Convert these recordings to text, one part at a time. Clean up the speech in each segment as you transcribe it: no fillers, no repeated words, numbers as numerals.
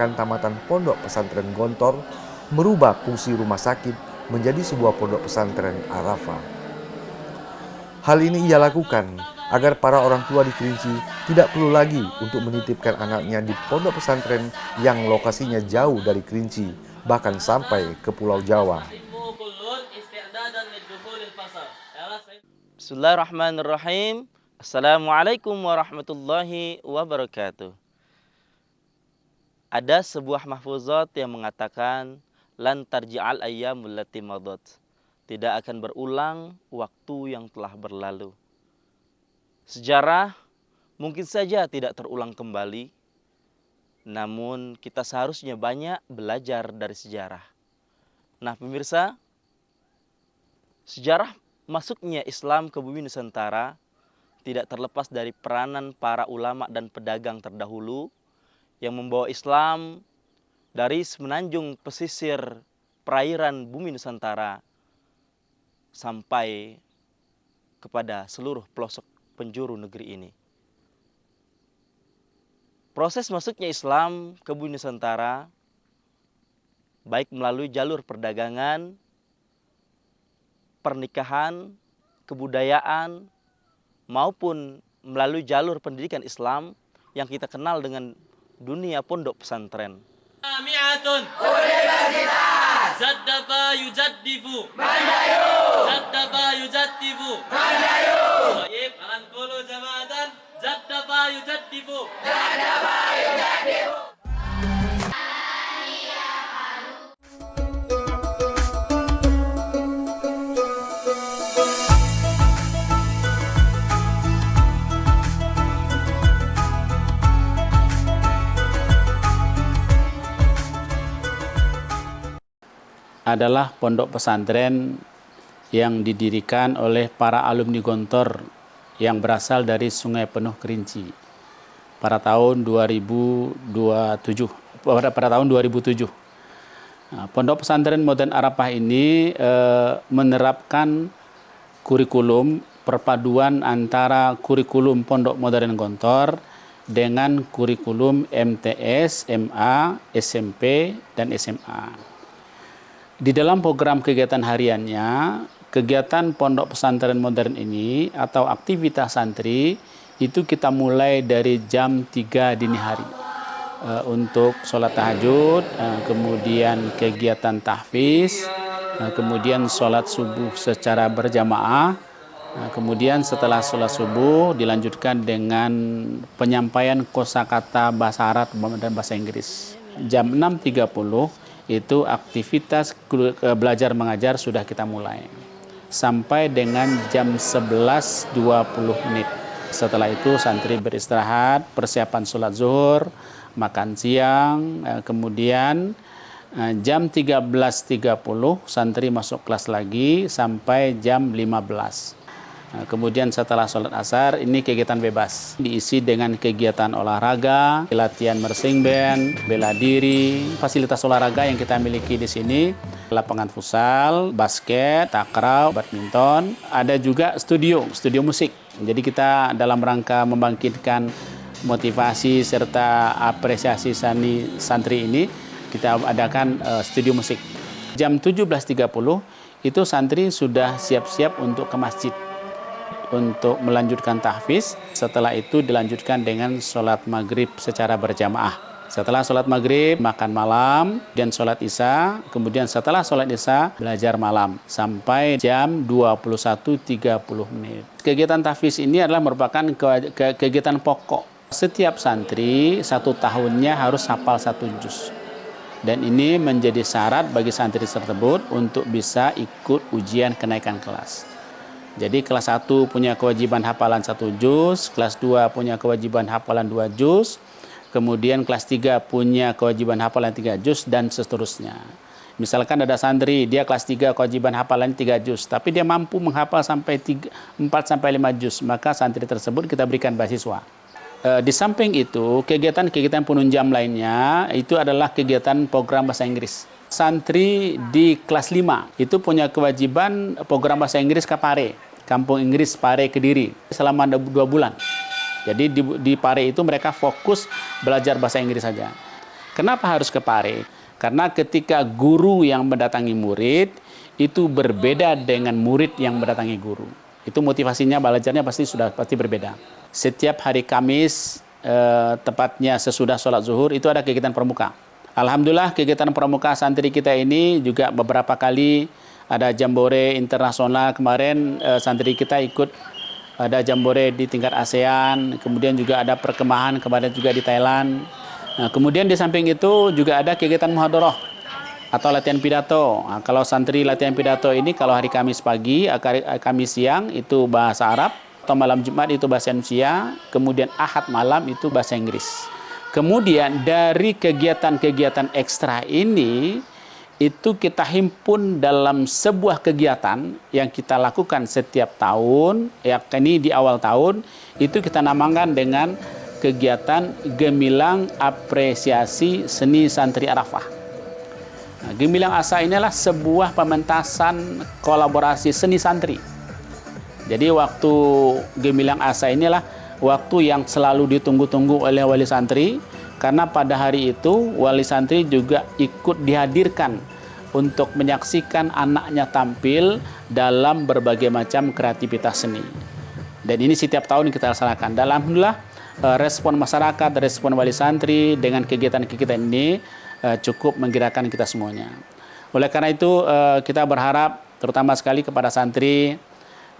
merupakan tamatan Pondok Pesantren Gontor, merubah fungsi rumah sakit menjadi sebuah pondok pesantren Arafah. Hal ini ia lakukan agar para orang tua di Kerinci tidak perlu lagi untuk menitipkan anaknya di pondok pesantren yang lokasinya jauh dari Kerinci, bahkan sampai ke Pulau Jawa. Bismillahirrahmanirrahim. Assalamualaikum warahmatullahi wabarakatuh. Ada sebuah mahfuzat yang mengatakan lan tarji'al ayyamul lati madat. Tidak akan berulang waktu yang telah berlalu. Sejarah mungkin saja tidak terulang kembali, namun kita seharusnya banyak belajar dari sejarah. Nah, pemirsa, sejarah masuknya Islam ke bumi Nusantara tidak terlepas dari peranan para ulama dan pedagang terdahulu yang membawa Islam dari semenanjung pesisir perairan bumi Nusantara sampai kepada seluruh pelosok penjuru negeri ini. Proses masuknya Islam ke bumi Nusantara baik melalui jalur perdagangan, pernikahan, kebudayaan, maupun melalui jalur pendidikan Islam yang kita kenal dengan dunia pondok pesantren. Jami'atun universitas Zaddafa yujaddifu Mandayu Zaddafa yujaddifu Mandayu Baik, alan kulu jama'atan Zaddafa yujaddifu Zaddafa yujaddifu. Adalah pondok pesantren yang didirikan oleh para alumni Gontor yang berasal dari Sungai Penuh Kerinci pada tahun 2007. Nah, pondok pesantren modern Arafah ini menerapkan kurikulum perpaduan antara kurikulum pondok modern Gontor dengan kurikulum MTS, MA, SMP, dan SMA. Di dalam program kegiatan hariannya, kegiatan pondok pesantren modern ini atau aktivitas santri itu kita mulai dari jam 3 dini hari untuk sholat tahajud, kemudian kegiatan tahfiz, kemudian sholat subuh secara berjamaah, kemudian setelah sholat subuh dilanjutkan dengan penyampaian kosakata bahasa Arab dan bahasa Inggris. Jam 6.30 itu aktivitas belajar mengajar sudah kita mulai sampai dengan jam 11.20. Setelah itu santri beristirahat, persiapan sholat zuhur, makan siang, kemudian jam 13.30 santri masuk kelas lagi sampai jam 15. Kemudian setelah sholat asar ini kegiatan bebas, diisi dengan kegiatan olahraga, latihan marching band, bela diri, fasilitas olahraga yang kita miliki di sini, lapangan futsal, basket, takraw, badminton, ada juga studio musik. Jadi kita dalam rangka membangkitkan motivasi serta apresiasi santri ini, kita adakan studio musik. Jam 17.30 itu santri sudah siap-siap untuk ke masjid untuk melanjutkan tahfiz. Setelah itu dilanjutkan dengan sholat maghrib secara berjamaah. Setelah sholat maghrib, makan malam, dan sholat isya. Kemudian setelah sholat isya, belajar malam sampai jam 21.30. Kegiatan tahfiz ini adalah merupakan kegiatan pokok. Setiap santri 1 tahunnya harus hafal 1 juz. Dan ini menjadi syarat bagi santri tersebut untuk bisa ikut ujian kenaikan kelas. Jadi kelas 1 punya kewajiban hafalan 1 juz, kelas 2 punya kewajiban hafalan 2 juz, kemudian kelas 3 punya kewajiban hafalan 3 juz, dan seterusnya. Misalkan ada santri, dia kelas 3 kewajiban hafalan 3 juz, tapi dia mampu menghafal sampai 4-5 juz, maka santri tersebut kita berikan beasiswa. Di samping itu, kegiatan-kegiatan penunjang lainnya itu adalah kegiatan program bahasa Inggris. Santri di kelas 5 itu punya kewajiban program bahasa Inggris ke Pare, Kampung Inggris Pare Kediri, selama 2 bulan. Jadi di Pare itu mereka fokus belajar bahasa Inggris saja. Kenapa harus ke Pare? Karena ketika guru yang mendatangi murid itu berbeda dengan murid yang mendatangi guru. Itu motivasinya belajarnya pasti berbeda. Setiap hari Kamis, tepatnya sesudah sholat zuhur, itu ada kegiatan pramuka. Alhamdulillah kegiatan pramuka santri kita ini juga beberapa kali ada jambore internasional. Kemarin santri kita ikut ada jambore di tingkat ASEAN, kemudian juga ada perkemahan kemarin juga di Thailand. Nah, kemudian di samping itu juga ada kegiatan muhadharah atau latihan pidato. Nah, kalau santri latihan pidato ini kalau hari Kamis pagi, Kamis siang itu bahasa Arab, atau malam Jumat itu bahasa Indonesia, kemudian Ahad malam itu bahasa Inggris. Kemudian dari kegiatan-kegiatan ekstra ini itu kita himpun dalam sebuah kegiatan yang kita lakukan setiap tahun, yakni di awal tahun itu kita namakan dengan kegiatan Gemilang Apresiasi Seni Santri Arafah. Nah, Gemilang Asa inilah sebuah pementasan kolaborasi seni santri. Jadi waktu Gemilang Asa inilah waktu yang selalu ditunggu-tunggu oleh wali santri, karena pada hari itu wali santri juga ikut dihadirkan untuk menyaksikan anaknya tampil dalam berbagai macam kreativitas seni. Dan ini setiap tahun kita laksanakan. Dan alhamdulillah respon masyarakat, respon wali santri dengan kegiatan-kegiatan ini cukup menggerakkan kita semuanya. Oleh karena itu kita berharap terutama sekali kepada santri,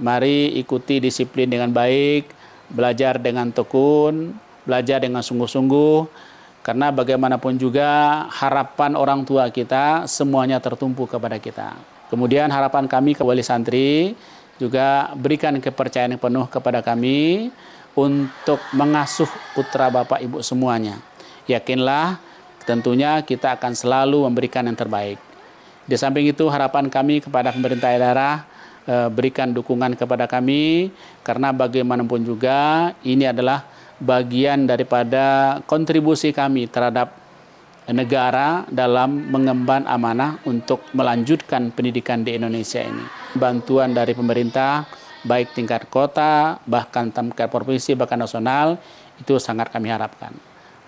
mari ikuti disiplin dengan baik, belajar dengan tekun, belajar dengan sungguh-sungguh, karena bagaimanapun juga harapan orang tua kita semuanya tertumpu kepada kita. Kemudian harapan kami ke wali santri juga berikan kepercayaan yang penuh kepada kami untuk mengasuh putra bapak ibu semuanya. Yakinlah tentunya kita akan selalu memberikan yang terbaik. Di samping itu harapan kami kepada pemerintah daerah, berikan dukungan kepada kami, karena bagaimanapun juga ini adalah bagian daripada kontribusi kami terhadap negara dalam mengemban amanah untuk melanjutkan pendidikan di Indonesia ini. Bantuan dari pemerintah, baik tingkat kota, bahkan tingkat provinsi, bahkan nasional, itu sangat kami harapkan.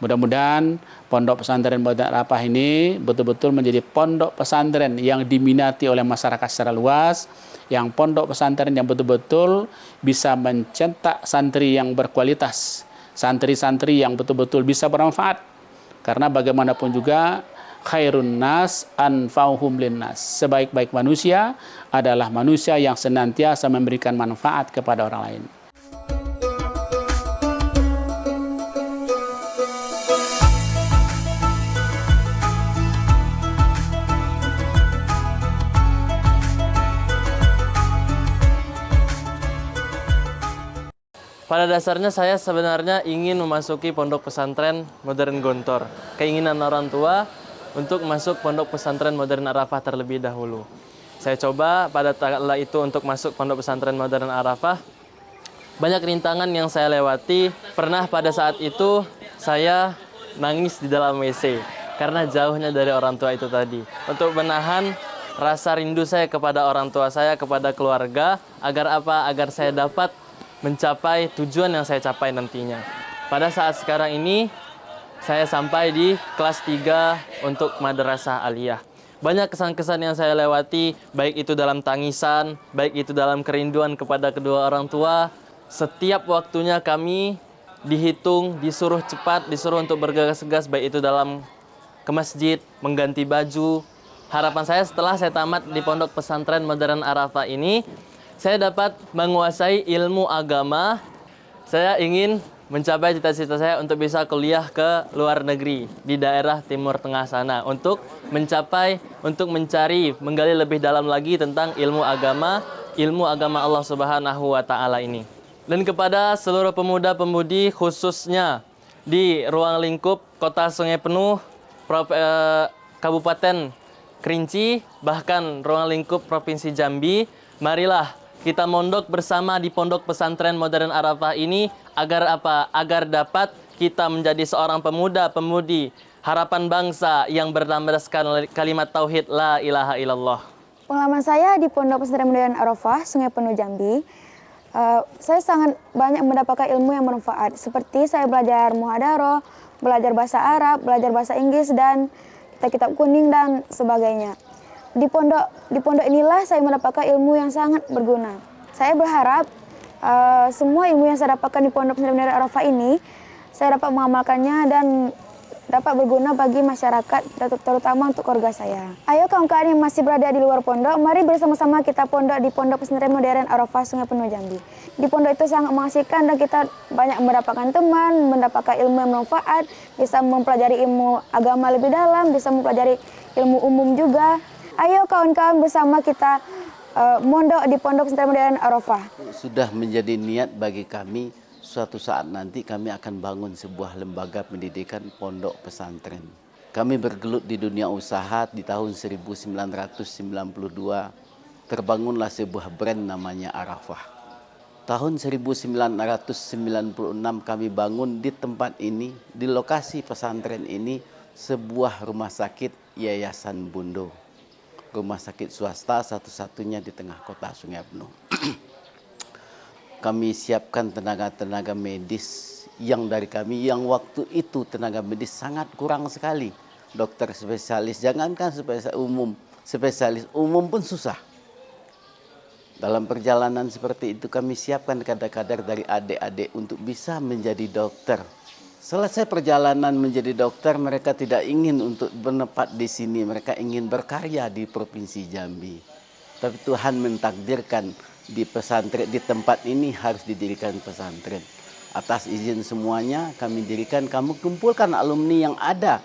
Mudah-mudahan Pondok Pesantren Modern Arafah ini betul-betul menjadi pondok pesantren yang diminati oleh masyarakat secara luas, yang pondok pesantren yang betul-betul bisa mencetak santri yang berkualitas, santri-santri yang betul-betul bisa bermanfaat. Karena bagaimanapun juga khairun nas anfa'uhum linnas. Sebaik-baik manusia adalah manusia yang senantiasa memberikan manfaat kepada orang lain. Pada dasarnya saya sebenarnya ingin memasuki Pondok Pesantren Modern Gontor. Keinginan orang tua untuk masuk Pondok Pesantren Modern Arafah terlebih dahulu. Saya coba pada kala itu untuk masuk Pondok Pesantren Modern Arafah. Banyak rintangan yang saya lewati. Pernah pada saat itu saya nangis di dalam WC karena jauhnya dari orang tua itu tadi. Untuk menahan rasa rindu saya kepada orang tua saya, kepada keluarga, agar apa? Agar saya dapat mencapai tujuan yang saya capai nantinya. Pada saat sekarang ini, saya sampai di kelas 3 untuk madrasah aliyah. Banyak kesan-kesan yang saya lewati, baik itu dalam tangisan, baik itu dalam kerinduan kepada kedua orang tua. Setiap waktunya kami dihitung, disuruh cepat, disuruh untuk bergegas-gegas, baik itu dalam ke masjid, mengganti baju. Harapan saya setelah saya tamat di Pondok Pesantren Modern Arafah ini, saya dapat menguasai ilmu agama. Saya ingin mencapai cita-cita saya untuk bisa kuliah ke luar negeri di daerah Timur Tengah sana untuk mencari, menggali lebih dalam lagi tentang ilmu agama Allah Subhanahu wa taala ini. Dan kepada seluruh pemuda-pemudi khususnya di ruang lingkup Kota Sungai Penuh, Kabupaten Kerinci, bahkan ruang lingkup Provinsi Jambi, marilah kita mondok bersama di Pondok Pesantren Modern Arafah ini agar apa? Agar dapat kita menjadi seorang pemuda-pemudi harapan bangsa yang berlandaskan oleh kalimat tauhid la ilaha illallah. Pengalaman saya di Pondok Pesantren Modern Arafah, Sungai Penuh Jambi, saya sangat banyak mendapatkan ilmu yang bermanfaat. Seperti saya belajar muhadharah, belajar bahasa Arab, belajar bahasa Inggris, dan kitab-kitab kuning dan sebagainya. Di pondok inilah saya mendapatkan ilmu yang sangat berguna. Saya berharap semua ilmu yang saya dapatkan di Pondok Pesantren Modern Arafah ini, saya dapat mengamalkannya dan dapat berguna bagi masyarakat, terutama untuk keluarga saya. Ayo kawan-kawan yang masih berada di luar pondok, mari bersama-sama kita pondok di Pondok Pesantren Modern Arafah Sungai Penuh Jambi. Di pondok itu sangat mengasihkan dan kita banyak mendapatkan teman, mendapatkan ilmu yang bermanfaat, bisa mempelajari ilmu agama lebih dalam, bisa mempelajari ilmu umum juga. Ayo kawan-kawan bersama kita mondok di Pondok Pesantren Modern Arafah. Sudah menjadi niat bagi kami, suatu saat nanti kami akan bangun sebuah lembaga pendidikan pondok pesantren. Kami bergelut di dunia usaha di tahun 1992, terbangunlah sebuah brand namanya Arafah. Tahun 1996 kami bangun di tempat ini, di lokasi pesantren ini, sebuah rumah sakit Yayasan Bundo. Rumah sakit swasta satu-satunya di tengah kota Sungai Penuh. Kami siapkan tenaga-tenaga medis yang dari kami, yang waktu itu tenaga medis sangat kurang sekali. Dokter spesialis, jangankan spesialis umum pun susah. Dalam perjalanan seperti itu kami siapkan kadar-kadar dari adik-adik untuk bisa menjadi dokter. Selesai perjalanan menjadi dokter, mereka tidak ingin untuk bertempat di sini. Mereka ingin berkarya di Provinsi Jambi. Tapi Tuhan mentakdirkan di pesantren, di tempat ini harus didirikan pesantren. Atas izin semuanya kami dirikan, kami kumpulkan alumni yang ada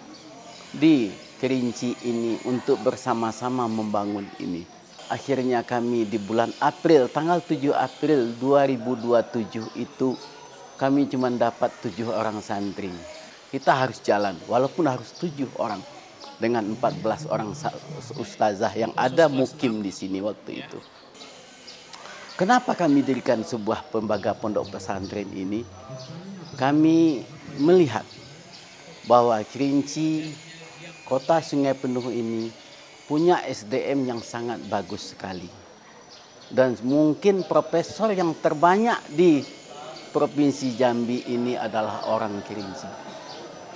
di Kerinci ini untuk bersama-sama membangun ini. Akhirnya kami di bulan April, tanggal 7 April 2027 itu, kami cuma dapat 7 orang santri. Kita harus jalan, walaupun harus 7 orang. Dengan 14 orang ustazah yang ada mukim di sini waktu itu. Kenapa kami dirikan sebuah lembaga pondok pesantren ini? Kami melihat bahwa Kerinci, kota Sungai Penuh ini, punya SDM yang sangat bagus sekali. Dan mungkin profesor yang terbanyak di Provinsi Jambi ini adalah orang Kerinci.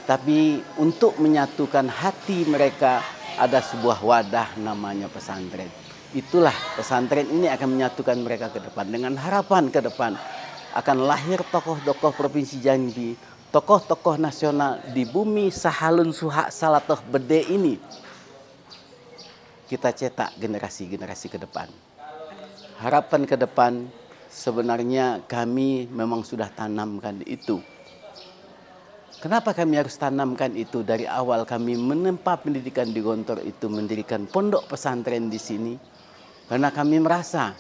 Tapi untuk menyatukan hati mereka ada sebuah wadah namanya pesantren. Itulah pesantren ini akan menyatukan mereka ke depan. Dengan harapan ke depan akan lahir tokoh-tokoh Provinsi Jambi, tokoh-tokoh nasional di bumi Sahalun Suhak Salatoh Bede ini. Kita cetak generasi-generasi ke depan. Harapan ke depan sebenarnya kami memang sudah tanamkan itu. Kenapa kami harus tanamkan itu? Dari awal kami menempa pendidikan di Gontor itu, mendirikan pondok pesantren di sini. Karena kami merasa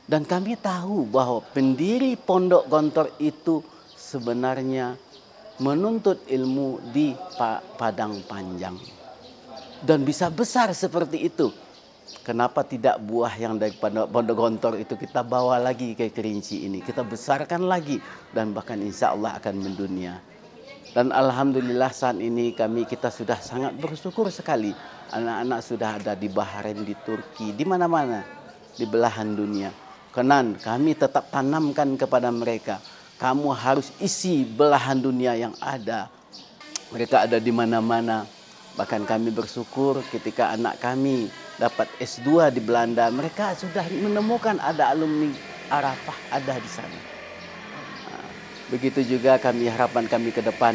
dan kami tahu bahwa pendiri pondok Gontor itu sebenarnya menuntut ilmu di Padang Panjang. Dan bisa besar seperti itu. Kenapa tidak buah yang dari Pondok Gontor itu kita bawa lagi ke Kerinci ini. Kita besarkan lagi dan bahkan insya Allah akan mendunia. Dan alhamdulillah saat ini kita sudah sangat bersyukur sekali. Anak-anak sudah ada di Bahrain, di Turki, di mana-mana. Di belahan dunia. Karena kami tetap tanamkan kepada mereka. Kamu harus isi belahan dunia yang ada. Mereka ada di mana-mana. Bahkan kami bersyukur ketika anak kami dapat S2 di Belanda, mereka sudah menemukan ada alumni Arafah ada di sana. Begitu juga harapan kami ke depan.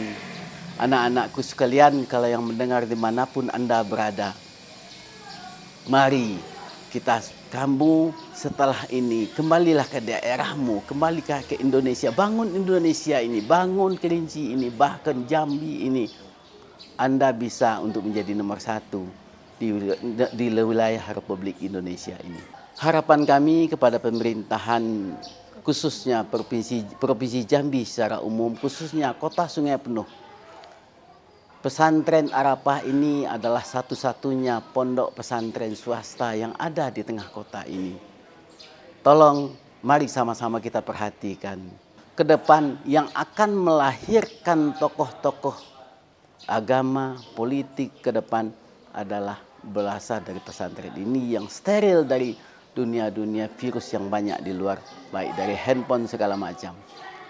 Anak-anakku sekalian, kalau yang mendengar dimanapun Anda berada, mari kamu setelah ini kembalilah ke daerahmu, kembalilah ke Indonesia, bangun Indonesia ini, bangun Kerinci ini, bahkan Jambi ini. Anda bisa untuk menjadi nomor 1 di wilayah Republik Indonesia ini. Harapan kami kepada pemerintahan, khususnya Provinsi Jambi secara umum, khususnya Kota Sungai Penuh. Pesantren Arafah ini adalah satu-satunya pondok pesantren swasta yang ada di tengah kota ini. Tolong, mari sama-sama kita perhatikan. Ke depan yang akan melahirkan tokoh-tokoh agama, politik ke depan adalah berasal dari pesantren ini yang steril dari dunia-dunia virus yang banyak di luar, baik dari handphone segala macam.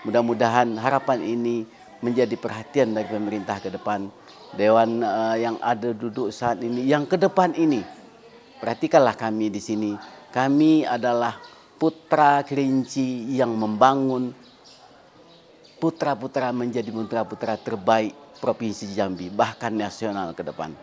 Mudah-mudahan harapan ini menjadi perhatian dari pemerintah ke depan. Dewan yang ada duduk saat ini, yang ke depan ini, perhatikanlah kami di sini. Kami adalah putra Kerinci yang membangun putra-putra menjadi putra-putra terbaik Provinsi Jambi, bahkan nasional ke depan.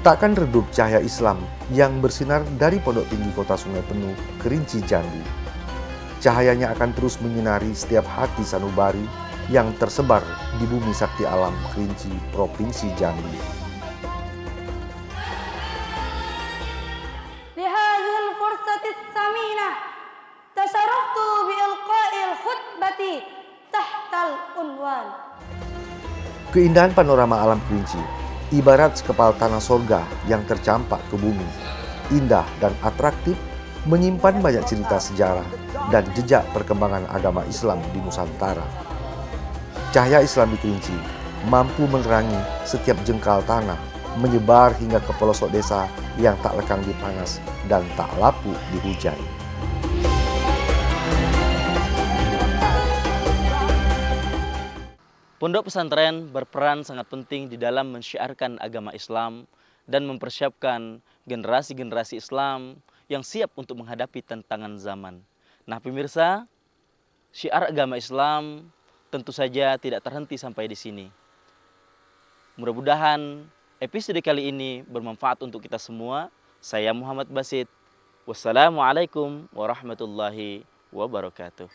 Takkan redup cahaya Islam yang bersinar dari Pondok Tinggi Kota Sungai Penuh, Kerinci Jambi. Cahayanya akan terus menyinari setiap hati sanubari yang tersebar di bumi sakti alam Kerinci, Provinsi Jambi. لهذه الفرصة الثمينة تشرفت بإلقاء الخطبة تحت العنوان. Keindahan panorama alam Kerinci ibarat sekepal tanah sorga yang tercampak ke bumi, indah dan atraktif, menyimpan banyak cerita sejarah dan jejak perkembangan agama Islam di Nusantara. Cahaya Islam di Kerinci mampu menerangi setiap jengkal tanah, menyebar hingga ke pelosok desa yang tak lekang di panas dan tak lapuk di hujan. Pondok pesantren berperan sangat penting di dalam mensyiarkan agama Islam dan mempersiapkan generasi-generasi Islam yang siap untuk menghadapi tantangan zaman. Nah pemirsa, syiar agama Islam tentu saja tidak terhenti sampai di sini. Mudah-mudahan episode kali ini bermanfaat untuk kita semua. Saya Muhammad Basit. Wassalamualaikum warahmatullahi wabarakatuh.